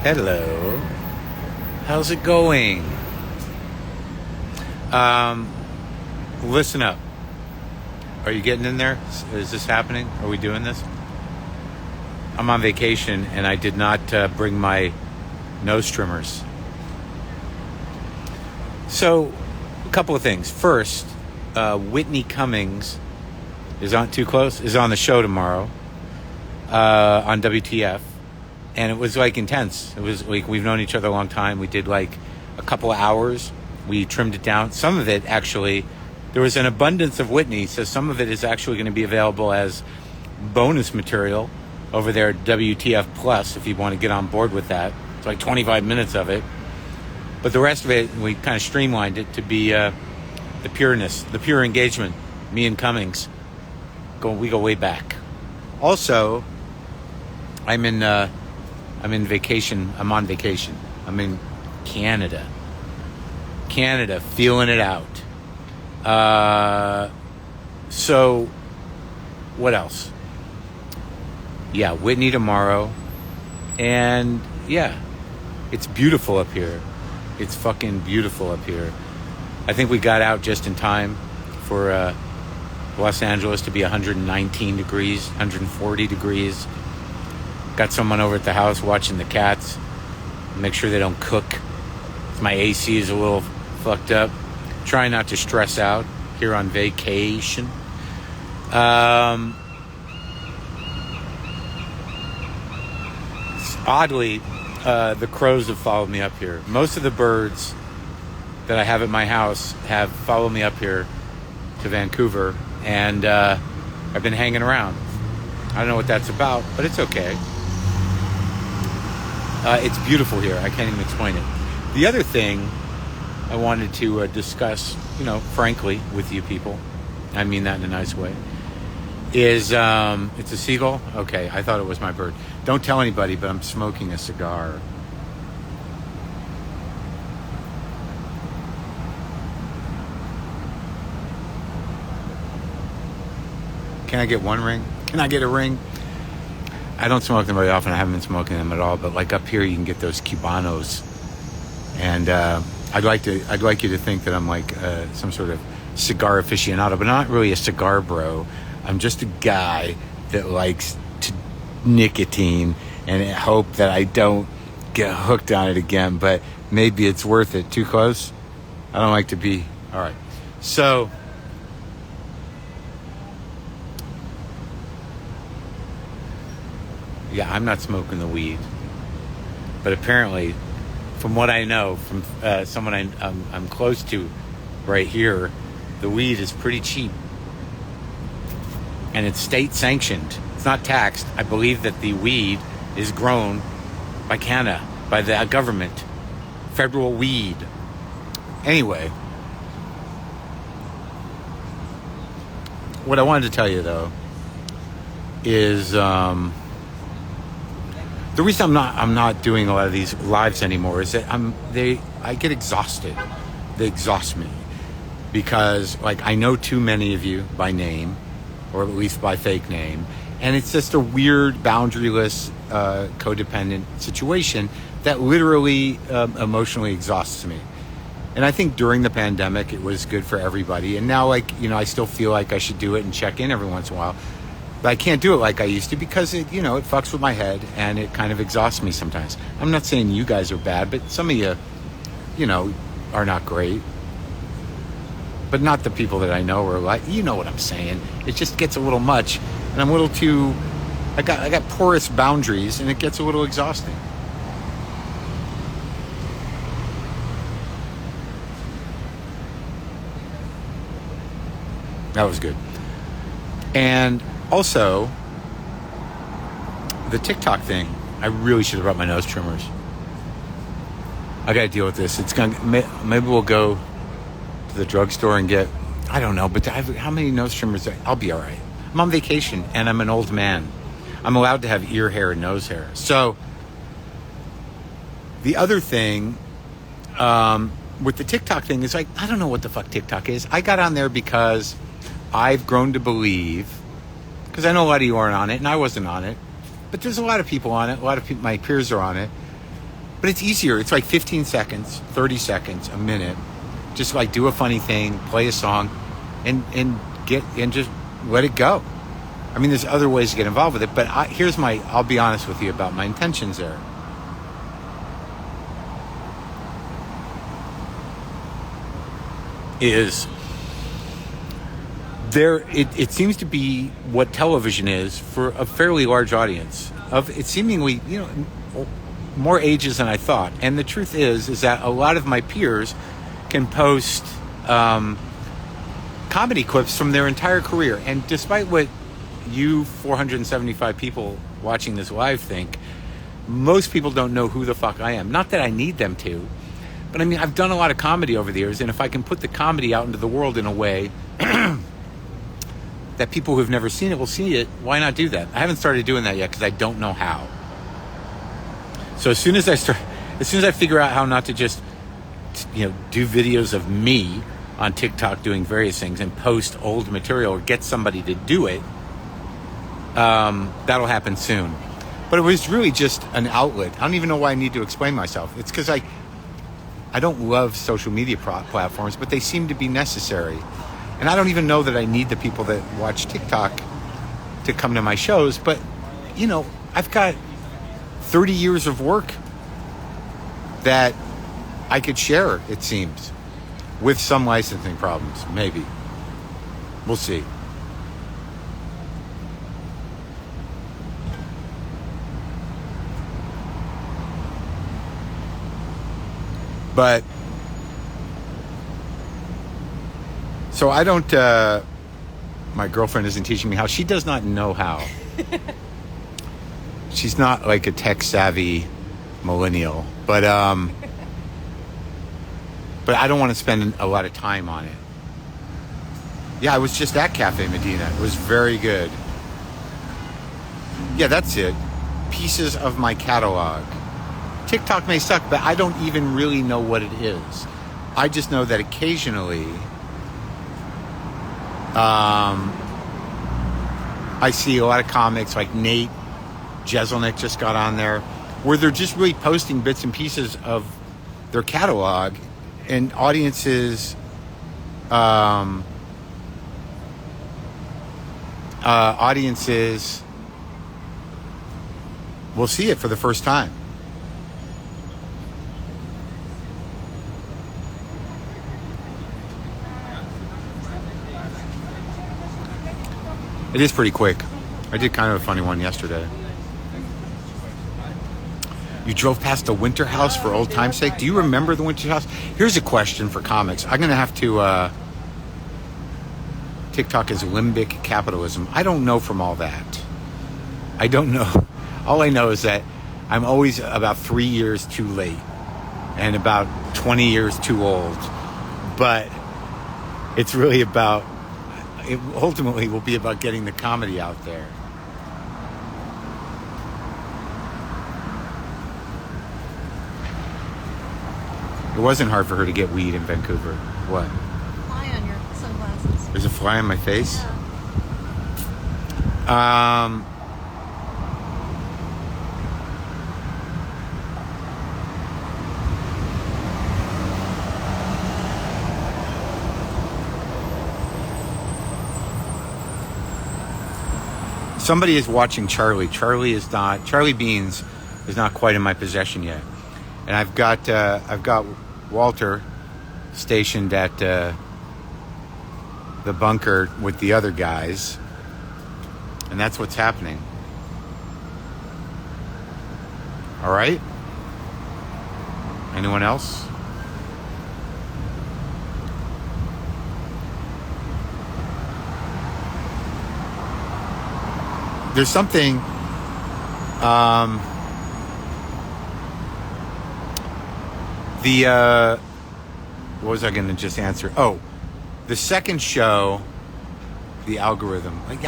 Hello. How's it going? Listen up. Are you getting in there? Is this happening? Are we doing this? I'm on vacation and I did not bring my nose trimmers. So, a couple of things. First, Whitney Cummings is on the show tomorrow on WTF. And it was like intense. It was like we've known each other a long time. We did like a couple of hours. We trimmed it down. Some of it actually, there was an abundance of Whitney, so some of it is actually going to be available as bonus material over there at WTF Plus if you want to get on board with that. It's like 25 minutes of it. But the rest of it, we kind of streamlined it to be the pureness, the pure engagement. Me and Cummings, we go way back. Also, I'm in vacation. I'm on vacation. I'm in Canada, feeling it out. So, what else? Yeah, Whitney tomorrow. And, yeah, it's beautiful up here. It's fucking beautiful up here. I think we got out just in time for Los Angeles to be 119 degrees, 140 degrees. Got someone over at the house watching the cats. Make sure they don't cook. My AC is a little fucked up. Try not to stress out here on vacation. Oddly, the crows have followed me up here. Most of the birds that I have at my house have followed me up here to Vancouver, and I've been hanging around. I don't know what that's about, but it's okay. It's beautiful here. I can't even explain it. The other thing I wanted to discuss, frankly, with you people, I mean that in a nice way, is it's a seagull? Okay, I thought it was my bird. Don't tell anybody, but I'm smoking a cigar. Can I get one ring? Can I get a ring? I don't smoke them very often. I haven't been smoking them at all. But like up here, you can get those Cubanos, and I'd like you to think that I'm like some sort of cigar aficionado, but not really a cigar bro. I'm just a guy that likes nicotine, and I hope that I don't get hooked on it again. But maybe it's worth it. Too close? I don't like to be. All right. So. Yeah, I'm not smoking the weed, but apparently, from what I know from someone I'm close to right here, the weed is pretty cheap, and it's state sanctioned. It's not taxed. I believe that the weed is grown by Canada, by the government, federal weed. Anyway, what I wanted to tell you though is. The reason I'm not doing a lot of these lives anymore is that I get exhausted. They exhaust me because I know too many of you by name, or at least by fake name, and it's just a weird, boundaryless, codependent situation that literally emotionally exhausts me. And I think during the pandemic it was good for everybody, and now I still feel like I should do it and check in every once in a while. But I can't do it like I used to because it fucks with my head and it kind of exhausts me sometimes. I'm not saying you guys are bad, but some of you, are not great. But not the people that I know are like, you know what I'm saying. It just gets a little much, and I'm a little too. I got porous boundaries, and it gets a little exhausting. That was good. And. Also, the TikTok thing, I really should have brought my nose trimmers. I got to deal with this. Maybe we'll go to the drugstore and get, I don't know, but how many nose trimmers? I'll be all right. I'm on vacation and I'm an old man. I'm allowed to have ear hair and nose hair. So, the other thing with the TikTok thing is I don't know what the fuck TikTok is. I got on there because I've grown to believe, because I know a lot of you aren't on it, and I wasn't on it, but there's a lot of people on it. A lot of people, my peers are on it. But it's easier. It's like 15 seconds, 30 seconds, a minute. Just like do a funny thing, play a song, and just let it go. I mean, there's other ways to get involved with it, but I'll be honest with you about my intentions there. It seems to be what television is for a fairly large audience of it seemingly, more ages than I thought. And the truth is that a lot of my peers can post comedy clips from their entire career. And despite what you 475 people watching this live think, most people don't know who the fuck I am. Not that I need them to, but I mean, I've done a lot of comedy over the years, and if I can put the comedy out into the world in a way that people who've never seen it will see it, why not do that? I haven't started doing that yet because I don't know how. So as soon as I figure out how not to just, do videos of me on TikTok doing various things and post old material or get somebody to do it, that'll happen soon. But it was really just an outlet. I don't even know why I need to explain myself. It's because I don't love social media platforms, but they seem to be necessary. And I don't even know that I need the people that watch TikTok to come to my shows. But, I've got 30 years of work that I could share, it seems, with some licensing problems, maybe. We'll see. But so I don't, my girlfriend isn't teaching me how. She does not know how. She's not like a tech savvy millennial, but I don't want to spend a lot of time on it. Yeah, I was just at Cafe Medina. It was very good. Yeah, that's it. Pieces of my catalog. TikTok may suck, but I don't even really know what it is. I just know that occasionally I see a lot of comics like Nate Jeselnik just got on there where they're just really posting bits and pieces of their catalog, and audiences will see it for the first time. It is pretty quick. I did kind of a funny one yesterday. You drove past the Winter House for old time's sake. Do you remember the Winter House? Here's a question for comics. I'm going to have to... TikTok is limbic capitalism. I don't know from all that. I don't know. All I know is that I'm always about 3 years too late and about 20 years too old. But it's really about... It ultimately will be about getting the comedy out there. It wasn't hard for her to get weed in Vancouver. What? Fly on your sunglasses. There's a fly on my face? Yeah. Somebody is watching Charlie. Charlie Beans is not quite in my possession yet. And I've got Walter stationed at the bunker with the other guys. And that's what's happening. All right? Anyone else? There's something what was I going to just answer? Oh, the second show, the algorithm. Like,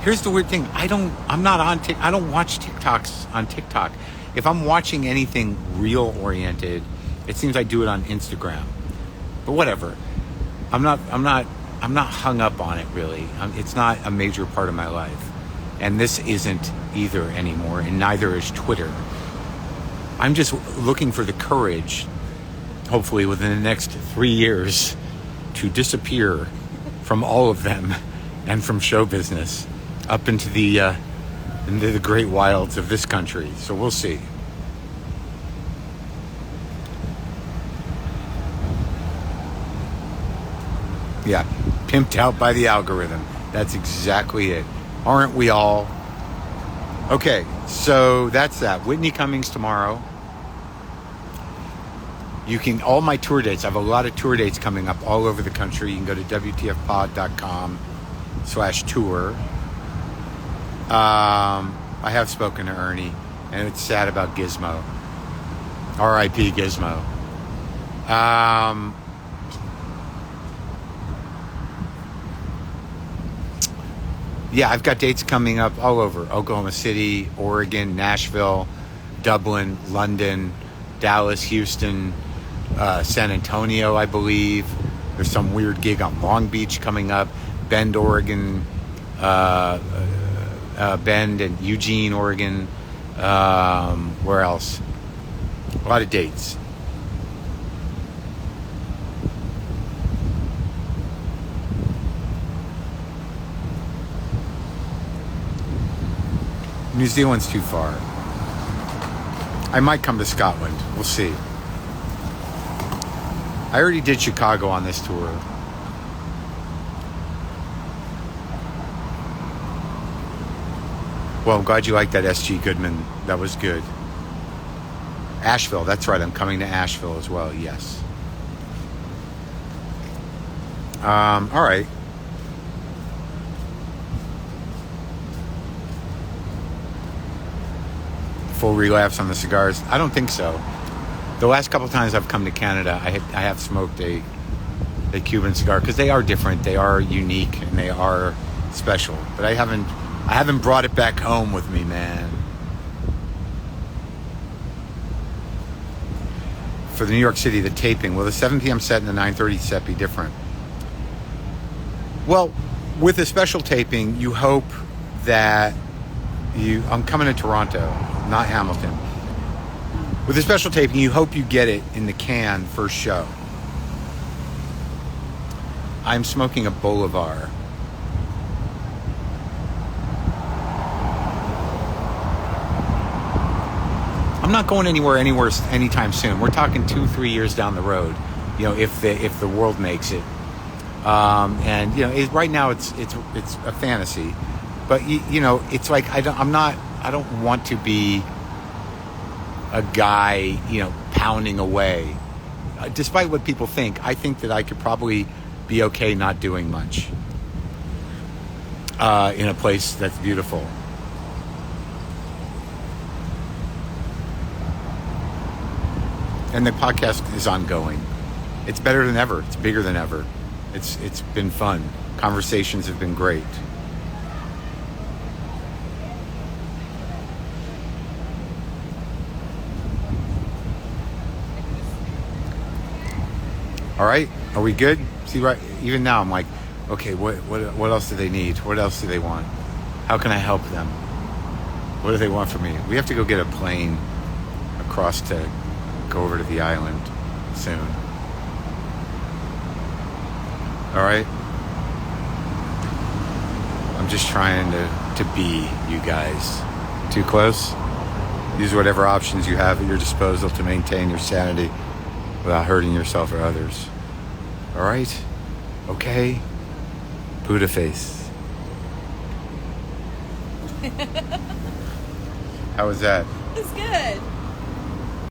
here's the weird thing. I'm not on TikTok. I don't watch TikToks on TikTok. If I'm watching anything real oriented, it seems I do it on Instagram. But whatever. I'm not hung up on it really. It's not a major part of my life. And this isn't either anymore, and neither is Twitter. I'm just looking for the courage, hopefully within the next 3 years, to disappear from all of them and from show business up into the great wilds of this country. So we'll see. Yeah, pimped out by the algorithm. That's exactly it. Aren't we all? Okay, so that's that. Whitney Cummings tomorrow. You can, all my tour dates, I have a lot of tour dates coming up all over the country. You can go to WTFpod.com/tour. I have spoken to Ernie, and it's sad about Gizmo. R.I.P. Gizmo. Yeah, I've got dates coming up all over. Oklahoma City, Oregon, Nashville, Dublin, London, Dallas, Houston, San Antonio, I believe. There's some weird gig on Long Beach coming up. Bend, Oregon, Bend and Eugene, Oregon. Where else? A lot of dates. New Zealand's too far. I might come to Scotland. We'll see. I already did Chicago on this tour. Well, I'm glad you liked that S.G. Goodman. That was good. Asheville, that's right. I'm coming to Asheville as well, yes. All right. Full relapse on the cigars? I don't think so. The last couple times I've come to Canada, I have smoked a Cuban cigar because they are different, they are unique, and they are special. But I haven't brought it back home with me, man. For the New York City, the taping, will the 7 p.m. set and the 9:30 set be different? Well, with a special taping, you hope that I'm coming to Toronto, not Hamilton. With a special taping, you hope you get it in the can first show. I'm smoking a Bolivar. I'm not going anywhere anytime soon. We're talking 2-3 years down the road, if the world makes it. And right now it's a fantasy, but it's like I don't want to be a guy, pounding away. Despite what people think, I think that I could probably be okay not doing much in a place that's beautiful. And the podcast is ongoing. It's better than ever. It's bigger than ever. It's been fun. Conversations have been great. All right, are we good? See, right, even now I'm like, okay, what else do they need? What else do they want? How can I help them? What do they want from me? We have to go get a plane across to go over to the island soon. All right? I'm just trying to be you guys. Too close? Use whatever options you have at your disposal to maintain your sanity without hurting yourself or others. All right? Okay? Buddha face. How was that? It's good.